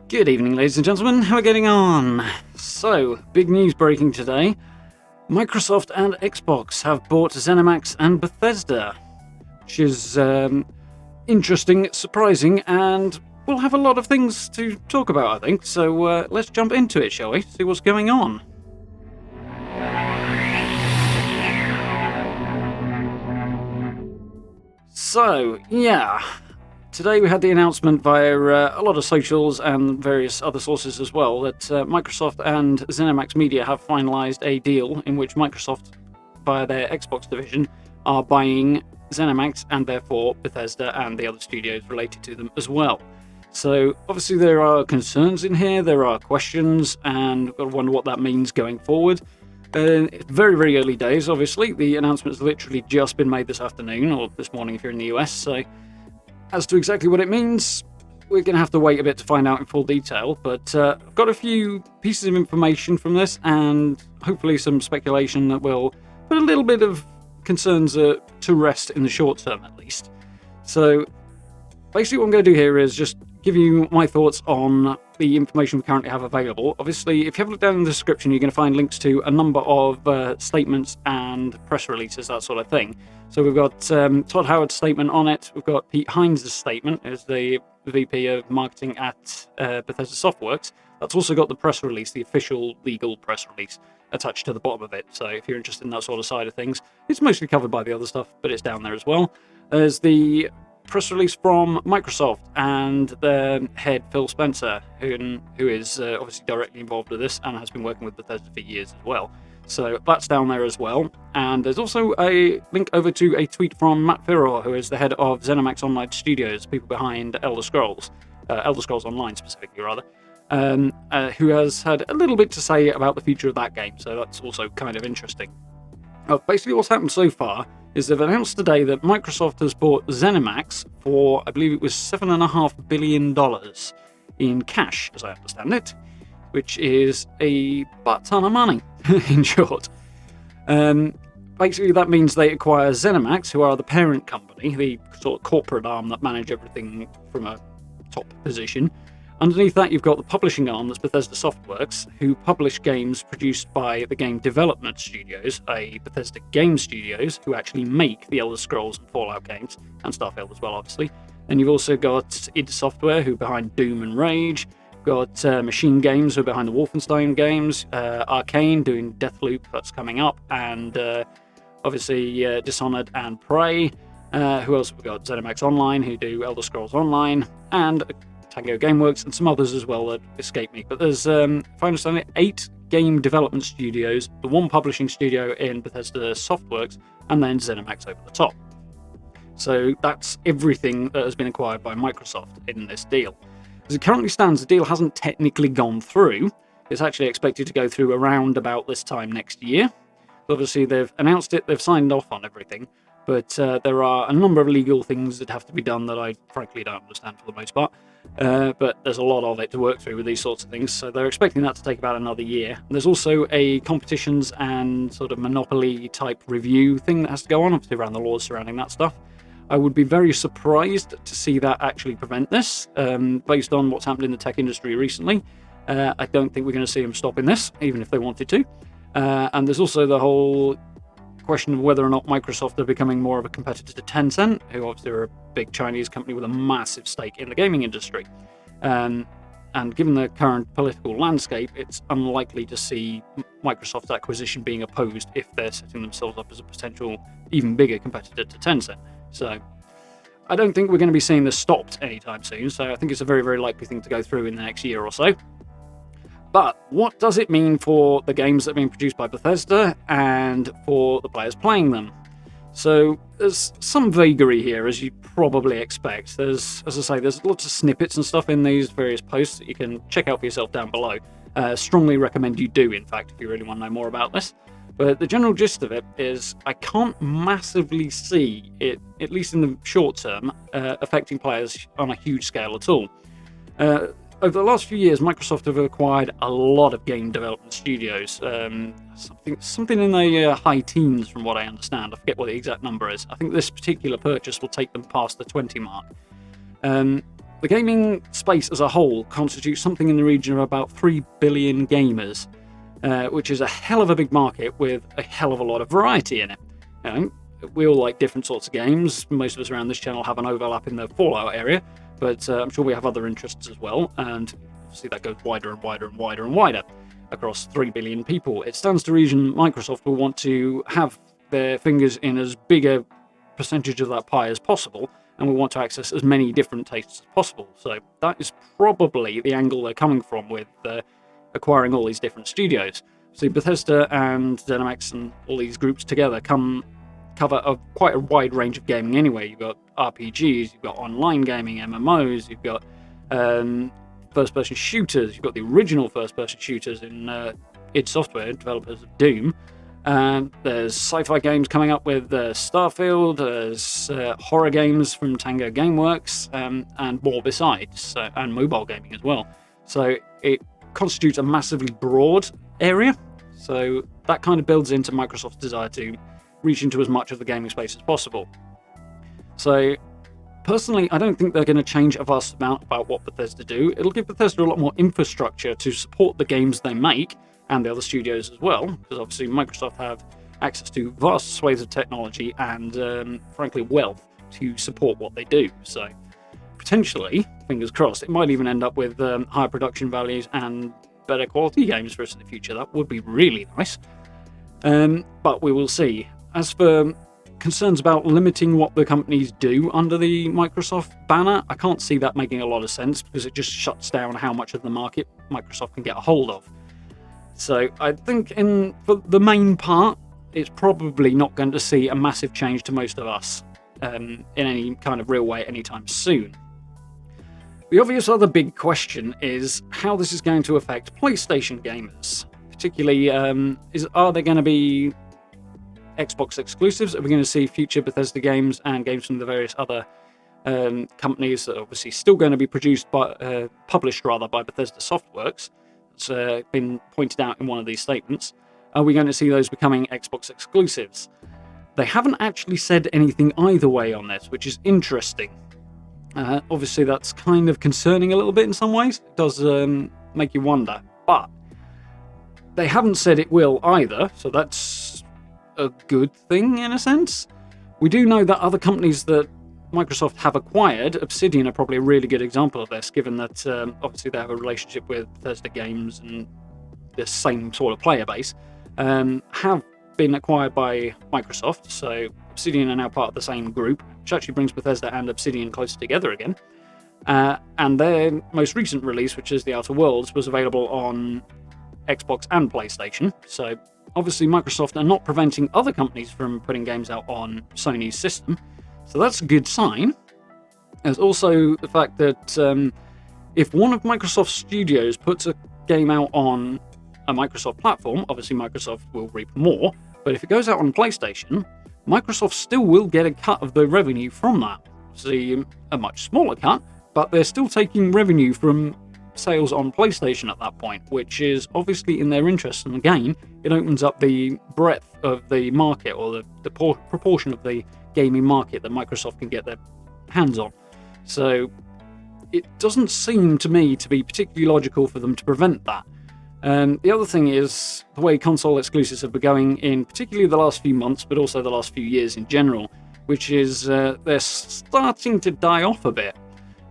Good evening, ladies and gentlemen. How are we getting on? So, big news breaking today. Microsoft and Xbox have bought ZeniMax and Bethesda, which is interesting, surprising, and we'll have a lot of things to talk about, I think. So let's jump into it, shall we? See what's going on. So, yeah. Today we had the announcement via a lot of socials and various other sources as well that Microsoft and ZeniMax Media have finalised a deal in which Microsoft, via their Xbox division, are buying ZeniMax and therefore Bethesda and the other studios related to them as well. So obviously there are concerns in here, there are questions, and we've got to wonder what that means going forward. It's very, very early days, obviously. The announcement's literally just been made this afternoon, or this morning if you're in the US, so as to exactly what it means, we're going to have to wait a bit to find out in full detail, but I've got a few pieces of information from this and hopefully some speculation that will put a little bit of concerns to rest in the short term at least. So basically what I'm going to do here is just give you my thoughts on the information we currently have available. Obviously, if you have a look down in the description, you're going to find links to a number of statements and press releases, that sort of thing. So we've got Todd Howard's statement on it. We've got Pete Hines' statement as the VP of Marketing at Bethesda Softworks. That's also got the press release, the official legal press release, attached to the bottom of it. So if you're interested in that sort of side of things, it's mostly covered by the other stuff, but it's down there as well. There's the press release from Microsoft and their head, Phil Spencer, who is obviously directly involved with this and has been working with Bethesda for years as well. So that's down there as well. And there's also a link over to a tweet from Matt Firor, who is the head of ZeniMax Online Studios, people behind Elder Scrolls Online specifically, rather, who has had a little bit to say about the future of that game. So that's also kind of interesting. Basically what's happened so far is they've announced today that Microsoft has bought ZeniMax for, I believe it was $7.5 billion in cash, as I understand it, which is a butt ton of money, in short. Basically, that means they acquire ZeniMax, who are the parent company, the sort of corporate arm that manage everything from a top position. Underneath that, you've got the publishing arm, that's Bethesda Softworks, who publish games produced by the Game Development Studios, Bethesda Game Studios, who actually make the Elder Scrolls and Fallout games, and Starfield as well, obviously. Then you've also got id Software, who are behind Doom and Rage. Got Machine Games, who are behind the Wolfenstein games. Arcane, doing Deathloop, that's coming up. And obviously Dishonored and Prey. Who else have we got? ZeniMax Online, who do Elder Scrolls Online. And Tango Gameworks, and some others as well that escape me. But there's, if I understand it, 8 game development studios, the 1 publishing studio in Bethesda Softworks, and then ZeniMax over the top. So that's everything that has been acquired by Microsoft in this deal. As it currently stands, the deal hasn't technically gone through. It's actually expected to go through around about this time next year. Obviously, they've announced it, they've signed off on everything, but there are a number of legal things that have to be done that I frankly don't understand for the most part. But there's a lot of it to work through with these sorts of things, so they're expecting that to take about another year. There's also a competitions and sort of monopoly type review thing that has to go on, obviously around the laws surrounding that stuff. I would be very surprised to see that actually prevent this, based on what's happened in the tech industry recently. I don't think we're going to see them stopping this, even if they wanted to. And there's also the whole question of whether or not Microsoft are becoming more of a competitor to Tencent, who obviously are a big Chinese company with a massive stake in the gaming industry. And given the current political landscape, it's unlikely to see Microsoft's acquisition being opposed if they're setting themselves up as a potential even bigger competitor to Tencent. So I don't think we're going to be seeing this stopped anytime soon, so I think it's a very, very likely thing to go through in the next year or so. But what does it mean for the games that are being produced by Bethesda and for the players playing them? So there's some vagary here, as you'd probably expect. There's, as I say, there's lots of snippets and stuff in these various posts that you can check out for yourself down below. Strongly recommend you do, in fact, if you really want to know more about this. But the general gist of it is I can't massively see it, at least in the short term, affecting players on a huge scale at all. Over the last few years, Microsoft have acquired a lot of game development studios, something in the high teens from what I understand. I forget what the exact number is. I think this particular purchase will take them past the 20 mark. The gaming space as a whole constitutes something in the region of about 3 billion gamers, which is a hell of a big market with a hell of a lot of variety in it. You know, we all like different sorts of games. Most of us around this channel have an overlap in the Fallout area, but I'm sure we have other interests as well, and obviously that goes wider and wider and wider and wider across 3 billion people. It stands to reason Microsoft will want to have their fingers in as big a percentage of that pie as possible, and we want to access as many different tastes as possible. So that is probably the angle they're coming from with acquiring all these different studios. So Bethesda and ZeniMax and all these groups together cover quite a wide range of gaming anyway. You've got RPGs, you've got online gaming, MMOs, you've got first-person shooters, you've got the original first-person shooters in id Software, developers of Doom. There's sci-fi games coming up with Starfield, there's horror games from Tango Gameworks, and more besides, and mobile gaming as well. So it constitutes a massively broad area, so that kind of builds into Microsoft's desire to reach into as much of the gaming space as possible. So personally, I don't think they're going to change a vast amount about what Bethesda do. It'll give Bethesda a lot more infrastructure to support the games they make, and the other studios as well, because obviously Microsoft have access to vast swathes of technology and, frankly, wealth to support what they do. So potentially, fingers crossed, it might even end up with higher production values and better quality games for us in the future. That would be really nice. But we will see. As for concerns about limiting what the companies do under the Microsoft banner, I can't see that making a lot of sense, because it just shuts down how much of the market Microsoft can get a hold of. So I think for the main part, it's probably not going to see a massive change to most of us in any kind of real way anytime soon. The obvious other big question is how this is going to affect PlayStation gamers. Particularly, are there going to be Xbox exclusives? Are we going to see future Bethesda games and games from the various other companies that are obviously still going to be published by Bethesda Softworks? It's been pointed out in one of these statements. Are we going to see those becoming Xbox exclusives? They haven't actually said anything either way on this, which is interesting. Obviously, that's kind of concerning a little bit in some ways. It does make you wonder. But they haven't said it will either, so that's a good thing in a sense. We do know that other companies that Microsoft have acquired, Obsidian are probably a really good example of this, given that obviously they have a relationship with Bethesda games and the same sort of player base, have been acquired by Microsoft. So Obsidian are now part of the same group, which actually brings Bethesda and Obsidian closer together again. And their most recent release, which is The Outer Worlds, was available on Xbox and PlayStation. So obviously Microsoft are not preventing other companies from putting games out on Sony's system. So that's a good sign. There's also the fact that if one of Microsoft's studios puts a game out on a Microsoft platform, obviously Microsoft will reap more, but if it goes out on PlayStation, Microsoft still will get a cut of the revenue from that. See, a much smaller cut, but they're still taking revenue from sales on PlayStation at that point, which is obviously in their interest. And again, it opens up the breadth of the market, or the proportion of the gaming market that Microsoft can get their hands on. So it doesn't seem to me to be particularly logical for them to prevent that. The other thing is the way console exclusives have been going in particularly the last few months, but also the last few years in general, which is they're starting to die off a bit.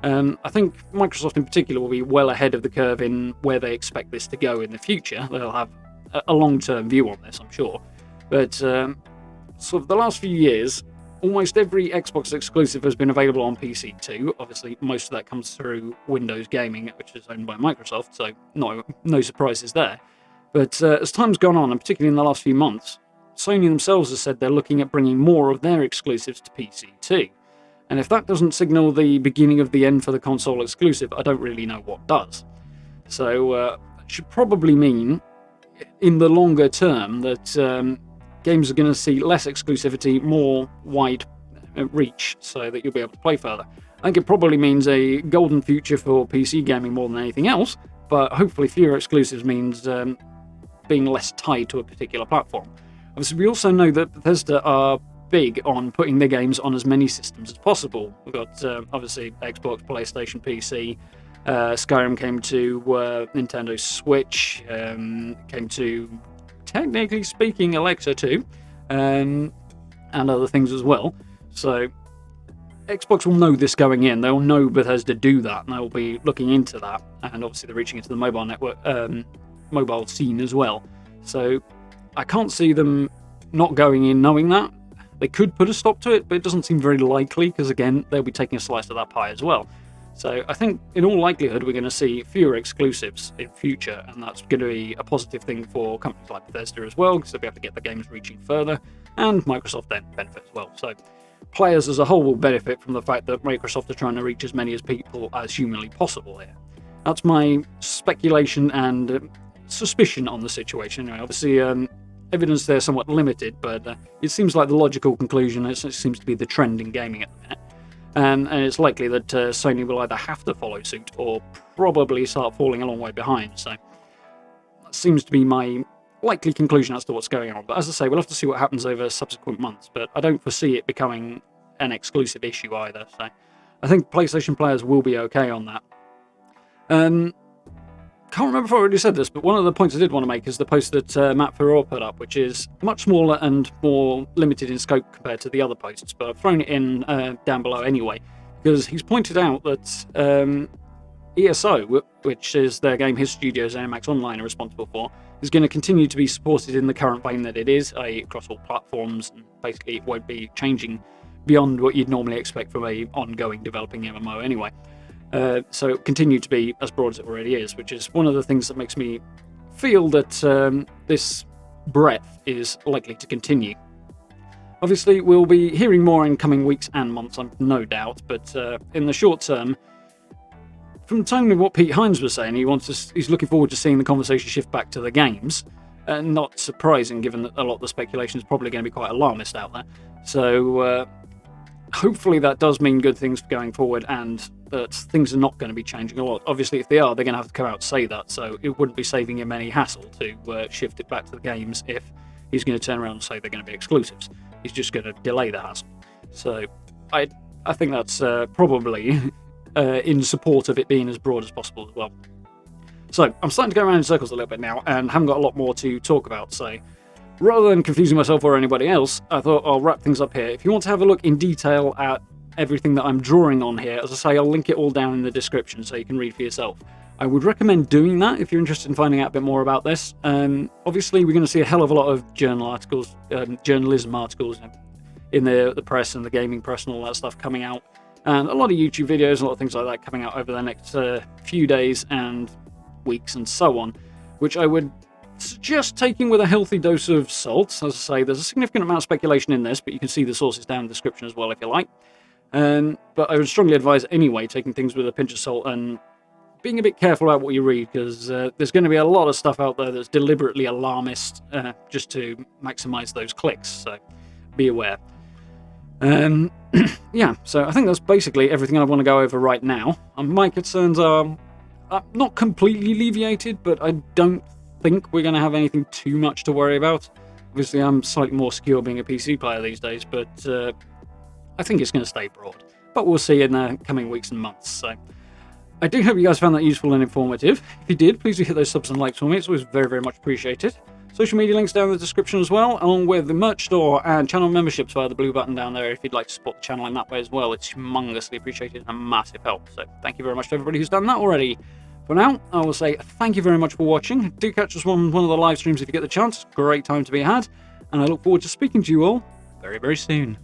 I think Microsoft in particular will be well ahead of the curve in where they expect this to go in the future. They'll have a long-term view on this, I'm sure. But sort of the last few years, almost every Xbox exclusive has been available on PC too. Obviously, most of that comes through Windows Gaming, which is owned by Microsoft, so no surprises there. But as time's gone on, and particularly in the last few months, Sony themselves has said they're looking at bringing more of their exclusives to PC too. And if that doesn't signal the beginning of the end for the console exclusive, I don't really know what does. So it should probably mean, in the longer term, that games are going to see less exclusivity, more wide reach, so that you'll be able to play further. I think it probably means a golden future for PC gaming more than anything else, but hopefully fewer exclusives means being less tied to a particular platform. Obviously, we also know that Bethesda are big on putting their games on as many systems as possible. We've got, obviously, Xbox, PlayStation, PC. Skyrim came to Nintendo Switch, came to, technically speaking, Alexa too, and other things as well. So Xbox will know this going in. They'll know Bethesda do that, and they'll be looking into that. And obviously they're reaching into the mobile network, mobile scene as well. So I can't see them not going in knowing that. They could put a stop to it, but it doesn't seem very likely because, again, they'll be taking a slice of that pie as well. So I think, in all likelihood, we're going to see fewer exclusives in future, and that's going to be a positive thing for companies like Bethesda as well, because they'll be able to get the games reaching further, and Microsoft then benefits as well. So players as a whole will benefit from the fact that Microsoft are trying to reach as many as people as humanly possible here. That's my speculation and suspicion on the situation. Anyway, obviously, evidence there somewhat limited, but it seems like the logical conclusion. It seems to be the trend in gaming at the minute. And it's likely that Sony will either have to follow suit or probably start falling a long way behind. So that seems to be my likely conclusion as to what's going on. But as I say, we'll have to see what happens over subsequent months. But I don't foresee it becoming an exclusive issue either. So I think PlayStation players will be okay on that. Can't remember if I already said this, but one of the points I did want to make is the post that Matt Ferror put up, which is much smaller and more limited in scope compared to the other posts, but I've thrown it in down below anyway, because he's pointed out that ESO, which is their game his studio ZeniMax Online are responsible for, is going to continue to be supported in the current vein that it is, i.e. across all platforms, and basically it won't be changing beyond what you'd normally expect from a ongoing developing MMO anyway. So it'll continue to be as broad as it already is, which is one of the things that makes me feel that this breadth is likely to continue. Obviously, we'll be hearing more in coming weeks and months, I've no doubt, but in the short term, from the tone of what Pete Hines was saying, he's looking forward to seeing the conversation shift back to the games. Not surprising, given that a lot of the speculation is probably going to be quite alarmist out there. So hopefully that does mean good things going forward, and that things are not going to be changing a lot. Obviously, if they are, they're going to have to come out and say that, so it wouldn't be saving him any hassle to shift it back to the games if he's going to turn around and say they're going to be exclusives. He's just going to delay the hassle. So I think that's probably in support of it being as broad as possible as well. So I'm starting to go around in circles a little bit now, and haven't got a lot more to talk about, so rather than confusing myself or anybody else, I thought I'll wrap things up here. If you want to have a look in detail at everything that I'm drawing on here, as I say, I'll link it all down in the description so you can read for yourself. I would recommend doing that if you're interested in finding out a bit more about this. Obviously, we're going to see a hell of a lot of journalism articles in the press and the gaming press and all that stuff coming out, and a lot of YouTube videos, a lot of things like that coming out over the next few days and weeks and so on, which I would suggest taking with a healthy dose of salt. As I say, there's a significant amount of speculation in this, but you can see the sources down in the description as well if you like. But I would strongly advise anyway taking things with a pinch of salt and being a bit careful about what you read, because there's going to be a lot of stuff out there that's deliberately alarmist just to maximize those clicks, so be aware. Yeah, so I think that's basically everything I want to go over right now. My concerns are not completely alleviated, but I don't think we're going to have anything too much to worry about. Obviously, I'm slightly more secure being a PC player these days, but I think it's going to stay broad. But we'll see in the coming weeks and months. So I do hope you guys found that useful and informative. If you did, please do hit those subs and likes for me. It's always very, very much appreciated. Social media links down in the description as well, along with the merch store and channel memberships via the blue button down there if you'd like to support the channel in that way as well. It's humongously appreciated and a massive help. So thank you very much to everybody who's done that already. For now, I will say thank you very much for watching. Do catch us on one of the live streams if you get the chance. Great time to be had. And I look forward to speaking to you all very, very soon.